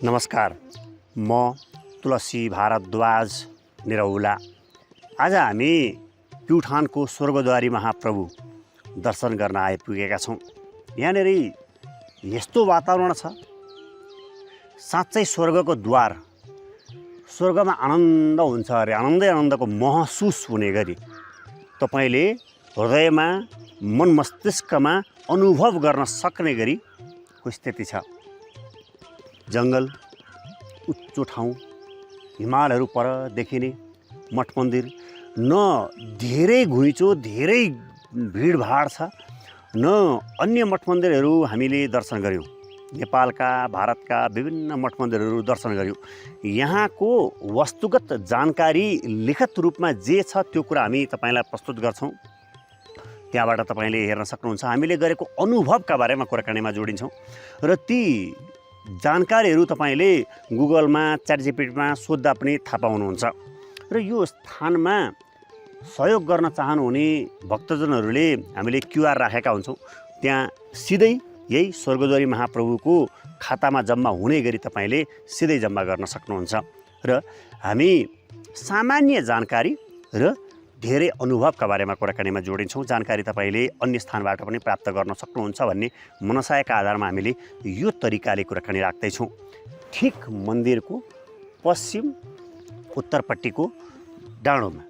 नमस्कार, म तुलसी भारद्वाज निरौला। आज हामी प्युठानको स्वर्गद्वारी महाप्रभु दर्शन गर्न आइपुगेका छौँ। यहाँनिर यस्तो वातावरण छ, साँच्चै स्वर्गको द्वार। स्वर्गमा आनन्द हुन्छ अरे, आनन्दको महसुस हुने गरी तपाईँले हृदयमा मन मस्तिष्कमा अनुभव गर्न सक्ने गरीको स्थिति छ। जङ्गल, उच्चो ठाउँ, हिमालहरू पर देखिने मठ मन्दिर, न धेरै घुइँचो धेरै भिडभाड छ, न अन्य मठ मन्दिरहरू हामीले दर्शन गऱ्यौँ। नेपालका भारतका विभिन्न मठ मन्दिरहरू दर्शन गऱ्यौँ। यहाँको वस्तुगत जानकारी लिखित रूपमा जे छ त्यो कुरा हामी तपाईँलाई प्रस्तुत गर्छौँ। त्यहाँबाट तपाईँले हेर्न सक्नुहुन्छ। हामीले गरेको अनुभवका बारेमा कुराकानीमा जोडिन्छौँ र ती जानकारीहरू तपाईँले गुगलमा च्याटजिपिटीमा सोद्धा पनि थाहा पाउनुहुन्छ। र यो स्थानमा सहयोग गर्न चाहनुहुने भक्तजनहरूले हामीले क्युआर राखेका हुन्छौँ। त्यहाँ सिधै यही स्वर्गद्वारी महाप्रभुको खातामा जम्मा हुने गरी तपाईँले सिधै जम्मा गर्न सक्नुहुन्छ। र हामी सामान्य जानकारी र धेरै अनुभवका बारेमा कुराकानीमा जोडिन्छौँ। जानकारी तपाईँले अन्य स्थानबाट पनि प्राप्त गर्न सक्नुहुन्छ भन्ने मनसायका आधारमा हामीले यो तरिकाले कुराकानी राख्दैछौँ। ठिक मन्दिरको पश्चिम उत्तरपट्टिको डाँडोमा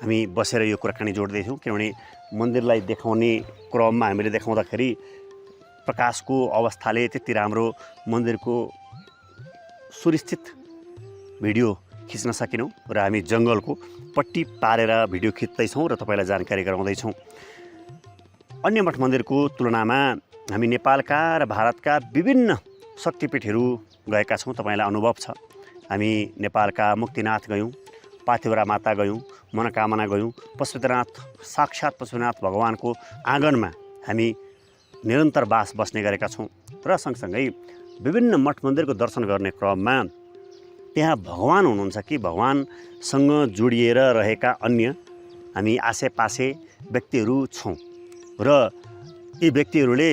हामी बसेर यो कुराकानी जोड्दैछौँ। किनभने मन्दिरलाई देखाउने क्रममा हामीले देखाउँदाखेरि प्रकाशको अवस्थाले त्यति राम्रो मन्दिरको सुनिश्चित भिडियो खिच्न सकेनौँ र हामी जङ्गलको पट्टी पारेर भिडियो खिच्दैछौँ र तपाईँलाई जानकारी गराउँदैछौँ। अन्य मठ मन्दिरको तुलनामा हामी नेपालका र भारतका विभिन्न शक्तिपीठहरू गएका छौँ। तपाईँलाई अनुभव छ। हामी नेपालका मुक्तिनाथ गयौँ, पाथिभरा माता गयौँ, मनोकामना गयौँ, पशुपतिनाथ, साक्षात् पशुपतिनाथ भगवानको आँगनमा हामी निरन्तर बास बस्ने गरेका छौँ। र सँगसँगै विभिन्न मठ मन्दिरको दर्शन गर्ने क्रममा त्यहाँ भगवान हुनुहुन्छ कि भगवानसँग जोडिएर रहेका अन्य हामी आसेपासे व्यक्तिहरू छौँ र यी व्यक्तिहरूले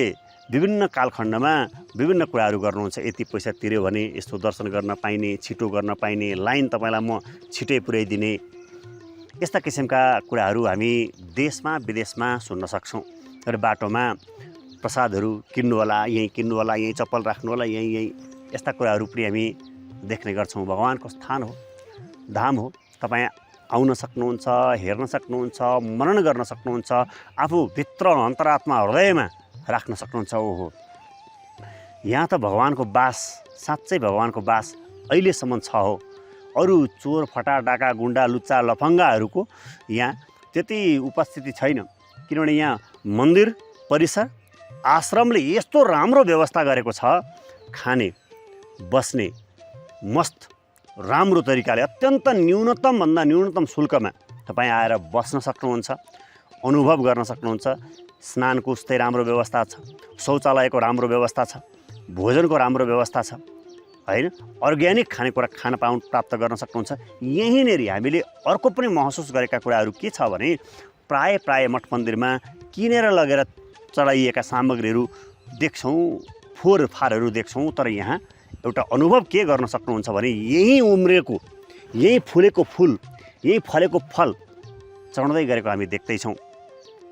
विभिन्न कालखण्डमा विभिन्न कुराहरू गर्नुहुन्छ। यति पैसा तिर्यो भने यस्तो दर्शन गर्न पाइने, छिटो गर्न पाइने, लाइन तपाईँलाई म छिटै पुर्याइदिने, यस्ता किसिमका कुराहरू हामी देशमा विदेशमा सुन्न सक्छौँ। र बाटोमा प्रसादहरू किन्नु होला, यहीँ किन्नु होला, यहीँ चप्पल राख्नु होला, यहीँ यस्ता कुराहरू पनि हामी देख्ने गर्छौँ। भगवानको स्थान हो, धाम हो। तपाईँ आउन सक्नुहुन्छ, हेर्न सक्नुहुन्छ, मनन गर्न सक्नुहुन्छ, आफूभित्र अन्तरात्मा हृदयमा राख्न सक्नुहुन्छ। ओहो, यहाँ त भगवानको बास, साँच्चै भगवानको बास अहिलेसम्म छ हो। अरू चोर फटाडाका गुन्डा लुच्चा लफङ्गाहरूको यहाँ त्यति उपस्थिति छैन। किनभने यहाँ मन्दिर परिसर आश्रमले यस्तो राम्रो व्यवस्था गरेको छ। खाने बस्ने मस्त राम्रो तरिकाले अत्यन्त न्यूनतमभन्दा न्यूनतम शुल्कमा तपाईँ आएर बस्न सक्नुहुन्छ, अनुभव गर्न सक्नुहुन्छ। स्नानको उस्तै राम्रो व्यवस्था छ, शौचालयको राम्रो व्यवस्था छ, भोजनको राम्रो व्यवस्था छ, होइन? अर्ग्यानिक खानेकुरा प्राप्त गर्न सक्नुहुन्छ। यहीँनिर हामीले अर्को पनि महसुस गरेका कुराहरू के छ भने प्राय मठ मन्दिरमा किनेर लगेर चढाइएका सामग्रीहरू देख्छौँ, फोहोरफारहरू देख्छौँ। तर यहाँ एउटा अनुभव के गर्न सक्नुहुन्छ भने यहीँ उम्रेको, यहीँ फुलेको फुल, यहीँ फलेको फल चढ्दै गरेको हामी देख्दैछौँ।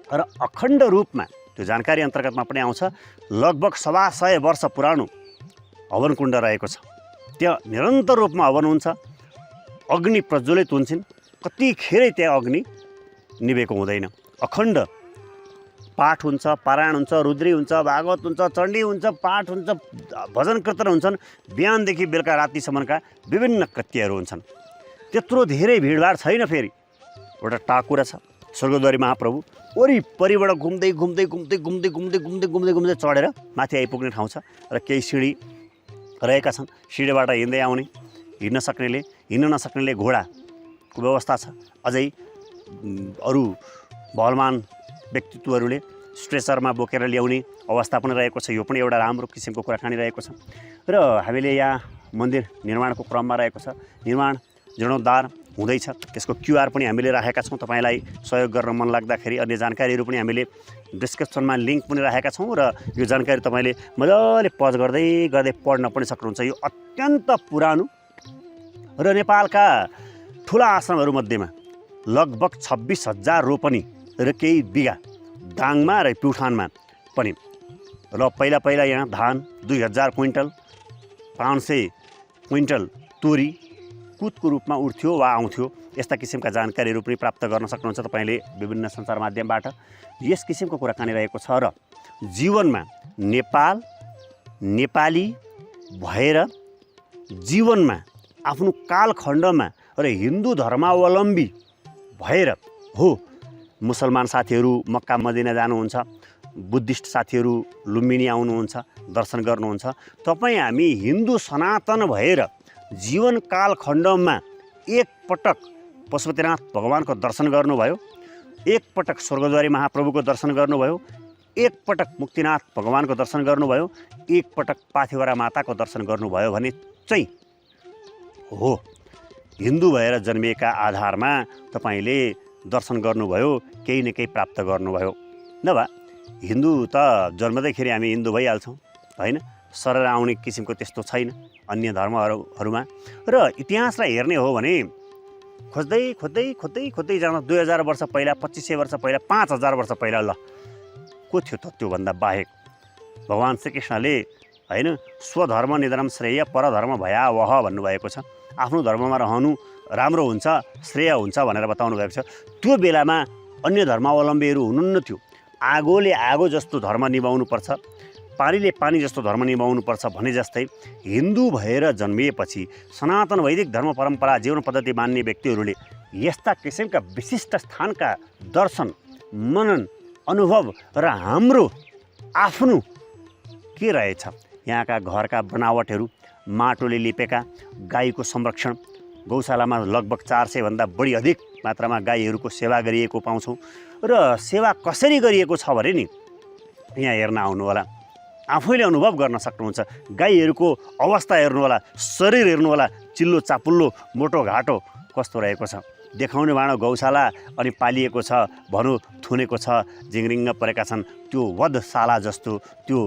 र अखण्ड रूपमा त्यो जानकारी अन्तर्गतमा पनि आउँछ, लगभग 125 वर्ष पुरानो हवनकुण्ड रहेको छ। त्यहाँ निरन्तर रूपमा हवन हुन्छ, अग्नि प्रज्वलित हुन्छन्। कतिखेरै त्यहाँ अग्नि निभेको हुँदैन। अखण्ड पाठ हुन्छ, पारायण हुन्छ, रुद्री हुन्छ, भागवत हुन्छ, चण्डी हुन्छ, पाठ हुन्छ, भजन कीर्तन हुन्छन्। बिहानदेखि बेलुका रातिसम्मका विभिन्न कृत्यहरू हुन्छन्। त्यत्रो धेरै भिडभाड छैन। फेरि एउटा टाकुरा छ, स्वर्गद्वारी महाप्रभु वरिपरिबाट घुम्दै चढेर माथि आइपुग्ने ठाउँ छ। र केही सिँढी रहेका छन्। सिँढीबाट हिँड्दै आउने, हिँड्न सक्नेले, हिँड्न नसक्नेले घोडाको व्यवस्था छ। अझै अरू बलवान व्यक्तित्वहरूले स्ट्रेचरमा बोकेर ल्याउने अवस्था पनि रहेको छ। यो पनि एउटा राम्रो किसिमको कुराकानी रहेको छ। र हामीले यहाँ मन्दिर निर्माणको क्रममा रहेको छ। निर्माण जीर्णोद्धार हुँदैछ। त्यसको क्युआर पनि हामीले राखेका छौँ। तपाईँलाई सहयोग गर्न मन लाग्दाखेरि अन्य जानकारीहरू पनि हामीले डिस्क्रिप्सनमा लिङ्क पनि राखेका छौँ र यो जानकारी तपाईँले मजाले पज गर्दै गर्दै पढ्न पनि सक्नुहुन्छ। यो अत्यन्त पुरानो र नेपालका ठुला आश्रमहरूमध्येमा लगभग 26,000 रोपनी र केही बिघा दाङमा र प्युठानमा पनि र पहिला यहाँ धान 2,000 क्विन्टल 500 क्विन्टल तोरी कुतको रूपमा उठ्थ्यो वा आउँथ्यो। यस्ता किसिमका जानकारीहरू पनि प्राप्त गर्न सक्नुहुन्छ तपाईँले विभिन्न सञ्चार माध्यमबाट। यस किसिमको कुराकानी रहेको छ र जीवनमा नेपाल नेपाली भएर जीवनमा आफ्नो कालखण्डमा र हिन्दू धर्मावलम्बी भएर हो। मुसलमान साथीहरू मक्का मदिना जानुहुन्छ, बुद्धिस्ट साथीहरू लुम्बिनी आउनुहुन्छ, दर्शन गर्नुहुन्छ। तपाईँ हामी हिन्दू सनातन भएर जीवन कालखण्डमा एकपटक पशुपतिनाथ भगवानको दर्शन गर्नुभयो, एकपटक स्वर्गद्वारी महाप्रभुको दर्शन गर्नुभयो, एकपटक मुक्तिनाथ भगवानको दर्शन गर्नुभयो, एकपटक पाथिवरा माताको दर्शन गर्नुभयो भने चाहिँ हो हिन्दू भएर जन्मिएका आधारमा तपाईँले दर्शन गर्नुभयो, केही न केही प्राप्त गर्नुभयो। नभए हिन्दू त जन्मदैखेरि हामी हिन्दू भइहाल्छौँ होइन। सरर आउने किसिमको त्यस्तो छैन अन्य धर्महरूमा। र इतिहासलाई हेर्ने हो भने खोज्दै खोज्दै खोज्दै खोज्दै जाँदा 2000 वर्ष पहिला, 2500 वर्ष पहिला, 5000 वर्ष पहिला ल को थियो त त्योभन्दा बाहेक? भगवान् श्रीकृष्णले होइन स्वधर्म निधनम श्रेय परधर्म भयावह भन्नुभएको छ। आफ्नो धर्ममा रहनु राम्रो हुन्छ, श्रेय हुन्छ भनेर बताउनु भएको छ। त्यो बेलामा अन्य धर्मावलम्बीहरू हुनुहुन्न थियो। आगोले आगो जस्तो धर्म निभाउनुपर्छ, पानीले पानी जस्तो धर्म निभाउनुपर्छ भने जस्तै हिन्दू भएर जन्मिएपछि सनातन वैदिक धर्म परम्परा जीवन पद्धति मान्ने व्यक्तिहरूले यस्ता किसिमका विशिष्ट स्थानका दर्शन मनन अनुभव र हाम्रो आफ्नो के रहेछ यहाँका घरका बनावटहरू, माटोले लिपेका, गाईको संरक्षण, गौशालामा लगभग 400 भन्दा बढी अधिक मात्रामा गाईहरूको सेवा गरिएको पाउँछौँ। र सेवा कसरी गरिएको छ भने नि यहाँ हेर्न आउनु होला, आफैले अनुभव गर्न सक्नुहुन्छ। गाईहरूको अवस्था हेर्नु होला, शरीर हेर्नु होला, चिल्लो चापुल्लो मोटो घाटो कस्तो रहेको छ। देखाउने भाँडो गौशाला अनि पालिएको छ भनौँ थुनेको छ, जिङरिङ्ग परेका छन्। त्यो वधशाला जस्तो, त्यो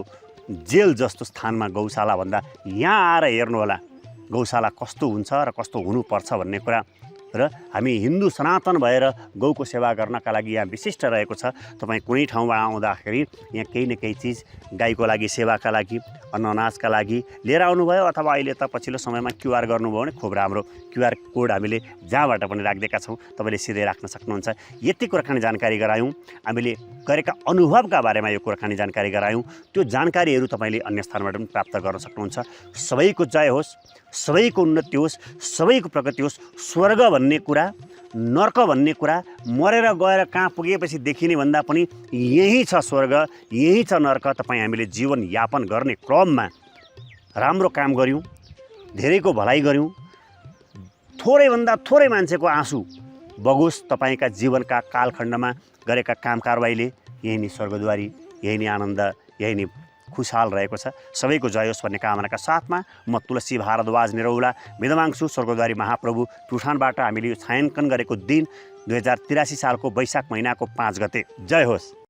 जेल जस्तो स्थानमा गौशाला भन्दा यहाँ आएर हेर्नु होला गौशाला कस्तो हुन्छ र कस्तो हुनुपर्छ भन्ने कुरा। र हामी हिन्दू सनातन भएर गौको सेवा गर्नका लागि यहाँ विशिष्ट रहेको छ। तपाईँ कुनै ठाउँबाट आउँदाखेरि यहाँ केही न केही चिज गाईको लागि सेवाका लागि, अनाजका लागि लिएर आउनुभयो अथवा अहिले त पछिल्लो समयमा क्युआर गर्नुभयो भने खुब राम्रो क्युआर कोड हामीले जहाँबाट पनि राखिदिएका छौँ, तपाईँले सिधै राख्न सक्नुहुन्छ। यति कुराकानी जानकारी गरायौँ, हामीले गरेका अनुभवका बारेमा यो कुराकानी जानकारी गरायौँ। त्यो जानकारीहरू तपाईँले अन्य स्थानबाट पनि प्राप्त गर्न सक्नुहुन्छ। सबैको जय होस्, सबैको उन्नति होस्, सबैको प्रगति होस्। स्वर्ग भन्ने कुरा, नर्क भन्ने कुरा मरेर गएर कहाँ पुगेपछि देखिने भन्दा पनि यही छ स्वर्ग, यही छ नर्क। तपाईँ हामीले जीवनयापन गर्ने क्रममा राम्रो काम गऱ्यौँ, धेरैको भलाइ गऱ्यौँ, थोरैभन्दा थोरै मान्छेको आँसु बगोस् तपाईँका जीवनका कालखण्डमा गरेका काम कारबाहीले। यही नै स्वर्गद्वारी, यही नै आनन्द, यही नै खुशहाल रहेको छ। सबैको जय होस् भन्ने कामनाका साथमा म तुलसी भारद्वाज निरौला मिदमाङ्सु स्वर्गद्वारी महाप्रभु प्युठानबाट हामीले यो छायाङ्कन गरेको दिन 2083 सालको वैशाख महिनाको 5 गते। जय होस्।